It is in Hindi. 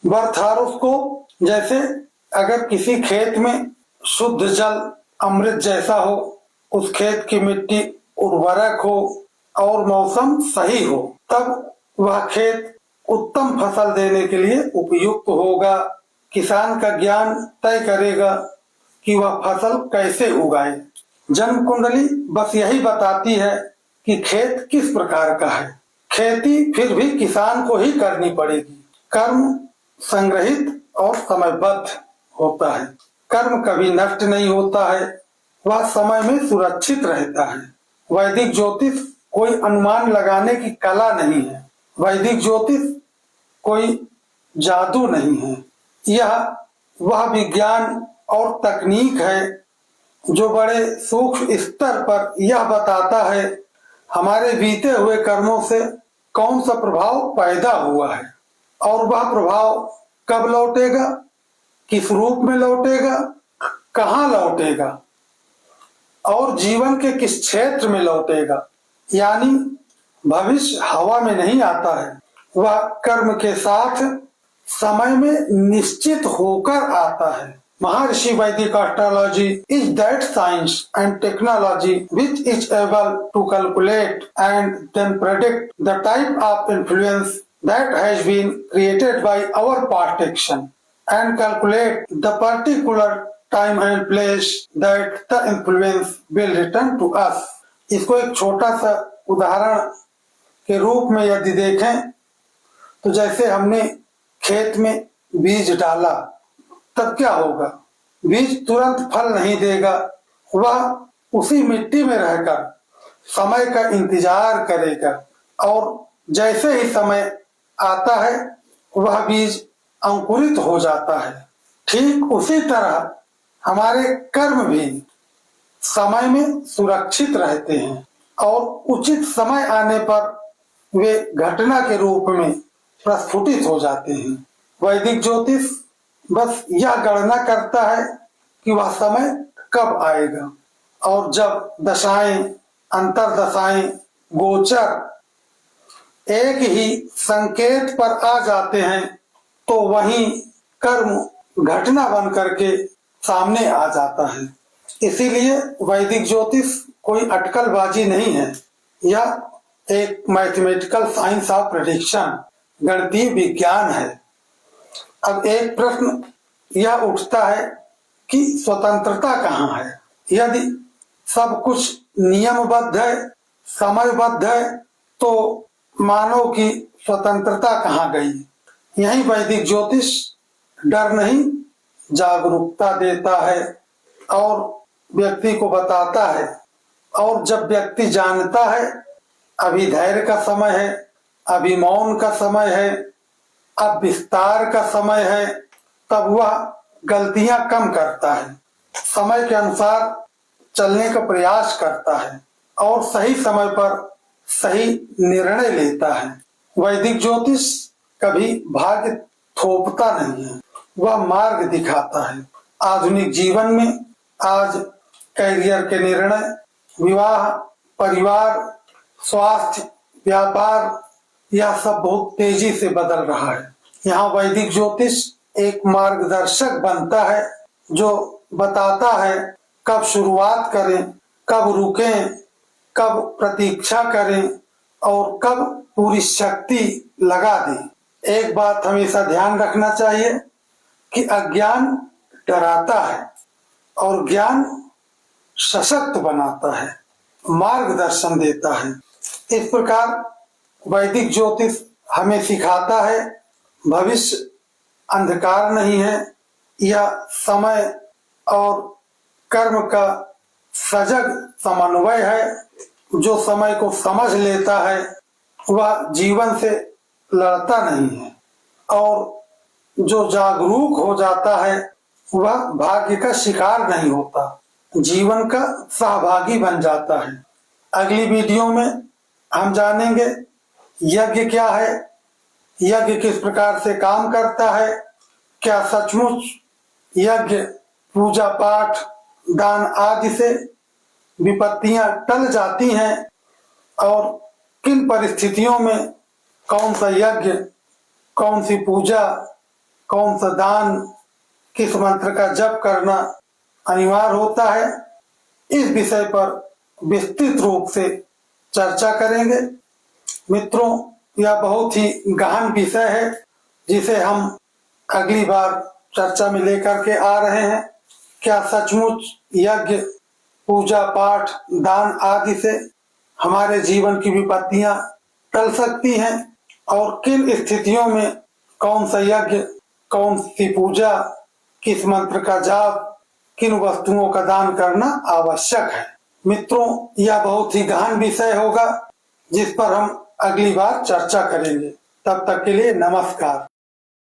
बरथारुस को जैसे अगर किसी खेत में शुद्ध जल अमृत जैसा हो, उस खेत की मिट्टी उर्वरक हो और मौसम सही हो, तब वह खेत उत्तम फसल देने के लिए उपयुक्त होगा। किसान का ज्ञान तय करेगा कि वह फसल कैसे उगाए। जन्म कुंडली बस यही बताती है कि खेत किस प्रकार का है। खेती फिर भी किसान को ही करनी पड़ेगी। कर्म संग्रहित और समयबद्ध होता है। कर्म कभी नष्ट नहीं होता है, वह समय में सुरक्षित रहता है। वैदिक ज्योतिष कोई अनुमान लगाने की कला नहीं है। वैदिक ज्योतिष कोई जादू नहीं है। यह वह विज्ञान और तकनीक है जो बड़े सूक्ष्म स्तर पर यह बताता है हमारे बीते हुए कर्मों से कौन सा प्रभाव पैदा हुआ है और वह प्रभाव कब लौटेगा, किस रूप में लौटेगा, कहाँ लौटेगा और जीवन के किस क्षेत्र में लौटेगा। यानी भविष्य हवा में नहीं आता है, वह कर्म के साथ समय में निश्चित होकर आता है। महर्षि वैदिक astrology is that science and technology which is able to calculate and then predict the type of influence that has been created by our past action and calculate the particular time and place that the influence will return to us। इसको एक छोटा सा उदाहरण के रूप में यदि देखें तो जैसे हमने खेत में बीज डाला, तब क्या होगा? बीज तुरंत फल नहीं देगा, वह उसी मिट्टी में रहकर समय का इंतजार करेगा और जैसे ही समय आता है वह बीज अंकुरित हो जाता है। ठीक उसी तरह हमारे कर्म भी समय में सुरक्षित रहते हैं और उचित समय आने पर वे घटना के रूप में प्रस्फुटित हो जाते हैं। वैदिक ज्योतिष बस यह गणना करता है कि वह समय कब आएगा और जब दशाएं, अंतरदशाएं, गोचर एक ही संकेत पर आ जाते हैं तो वहीं कर्म घटना बन करके सामने आ जाता है। इसीलिए वैदिक ज्योतिष कोई अटकलबाजी नहीं है, यह एक मैथमेटिकल साइंस ऑफ प्रेडिक्शन, गणितीय विज्ञान है। अब एक प्रश्न यह उठता है कि स्वतंत्रता कहाँ है? यदि सब कुछ नियमबद्ध है, समयबद्ध है, तो मानव की स्वतंत्रता कहाँ गई? यही वैदिक ज्योतिष डर नहीं, जागरूकता देता है और व्यक्ति को बताता है। और जब व्यक्ति जानता है अभी धैर्य का समय है, अभी मौन का समय है, अब विस्तार का समय है, तब वह गलतियां कम करता है, समय के अनुसार चलने का प्रयास करता है और सही समय पर सही निर्णय लेता है। वैदिक ज्योतिष कभी भाग्य थोपता नहीं है, वह मार्ग दिखाता है। आधुनिक जीवन में आज कैरियर के निर्णय, विवाह, परिवार, स्वास्थ्य, व्यापार, यह सब बहुत तेजी से बदल रहा है। यहाँ वैदिक ज्योतिष एक मार्गदर्शक बनता है जो बताता है कब शुरुआत करें, कब रुकें, कब प्रतीक्षा करें और कब पूरी शक्ति लगा दें। एक बात हमेशा ध्यान रखना चाहिए कि अज्ञान डराता है और ज्ञान सशक्त बनाता है, मार्गदर्शन देता है। इस प्रकार वैदिक ज्योतिष हमें सिखाता है भविष्य अंधकार नहीं है, यह समय और कर्म का सजग समन्वय है। जो समय को समझ लेता है वह जीवन से लड़ता नहीं है और जो जागरूक हो जाता है वह भाग्य का शिकार नहीं होता, जीवन का सहभागी बन जाता है। अगली वीडियो में हम जानेंगे यज्ञ क्या है, यज्ञ किस प्रकार से काम करता है, क्या सचमुच यज्ञ, पूजा पाठ, दान आदि से विपत्तियां टल जाती हैं और किन परिस्थितियों में कौन सा यज्ञ, कौन सी पूजा कौन सा दान, किस मंत्र का जप करना अनिवार्य होता है, इस विषय पर विस्तृत रूप से चर्चा करेंगे। मित्रों, यह बहुत ही गहन विषय है जिसे हम अगली बार चर्चा में लेकर के आ रहे हैं। क्या सचमुच यज्ञ, पूजा पाठ, दान आदि से हमारे जीवन की विपत्तियां टल सकती हैं, और किन स्थितियों में कौन सा यज्ञ, कौन सी पूजा, किस मंत्र का जाप, किन वस्तुओं का दान करना आवश्यक है। मित्रों, यह बहुत ही गहन विषय होगा जिस पर हम अगली बार चर्चा करेंगे। तब तक के लिए नमस्कार।